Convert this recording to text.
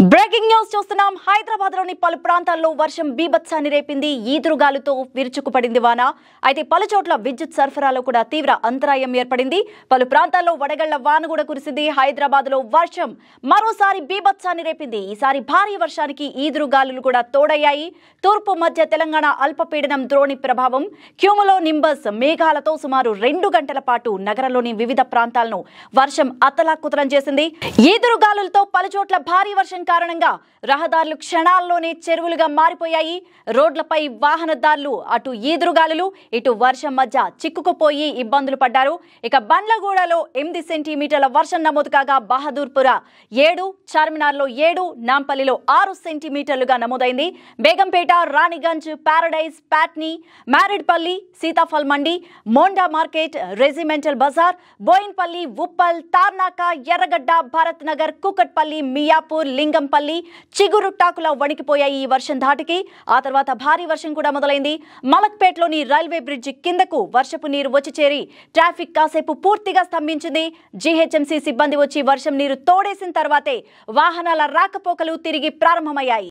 Breaking news చూస్తున్నాం. హైదరాబాద్ లోని పలు ప్రాంతాల్లో వర్షం బీభత్సాన్ని రేపింది. ఈదురుగాలుతో విరుచుకుపడింది వాన. అయితే పలు చోట్ల విద్యుత్ సరఫరాలో కూడా తీవ్ర అంతరాయం ఏర్పడింది. పలు ప్రాంతాల్లో వడగళ్ల వాన కూడా కురిసింది. హైదరాబాద్ లో వర్షం మరోసారి బీభత్సాన్ని రేపింది. ఈసారి భారీ వర్షానికి ఈదురుగాలులు కూడా తోడయ్యాయి. తూర్పు మధ్య తెలంగాణ అల్పపీడనం ద్రోణి ప్రభావం క్యూములో నింబస్ మేఘాలతో సుమారు 2 గంటల పాటు నగరంలోని వివిధ ప్రాంతాలను వర్షం అతలాకుతలం చేసింది. ఈదురుగాలులతో పలు చోట్ల భారీ వర్షం కారణంగా రహదారులు క్షణాల్లోనే చెరువులుగా మారిపోయాయి. రోడ్లపై వాహనదారులు అటు ఈదురుగాలులు ఇటు వర్షం మధ్య చిక్కుకుపోయి ఇబ్బందులు పడ్డారు. ఇక బండ్లగూడలో 8 సెంటీమీటర్ల వర్షం నమోదు కాగా బహదూర్పుర 7, చార్మినార్లో 7, నాంపల్లిలో 6 సెంటీమీటర్లుగా నమోదైంది. బేగంపేట, రాణిగంజ్, పారడైజ్, ప్యాట్నీ, మారేడ్పల్లి, సీతాఫల్ మండి, మోండా మార్కెట్, రెజిమెంటల్ బజార్, బోయిన్పల్లి, ఉప్పల్, తార్నాక, ఎర్రగడ్డ, భారత్ నగర్, కూకట్పల్లి, మియాపూర్, లింగంపల్లి, చిగురుటాకులా వణికిపోయాయి ఈ వర్షం ధాటికి. ఆ తర్వాత భారీ వర్షం కూడా మొదలైంది. మలక్పేట్లోని రైల్వే బ్రిడ్జి కిందకు వర్షపు నీరు వచ్చి చేరి ట్రాఫిక్ కాసేపు పూర్తిగా స్తంభించింది. జీహెచ్ఎంసీ సిబ్బంది వచ్చి వర్షం నీరు తోడేసిన తర్వాతే వాహనాల రాకపోకలు తిరిగి ప్రారంభమయ్యాయి.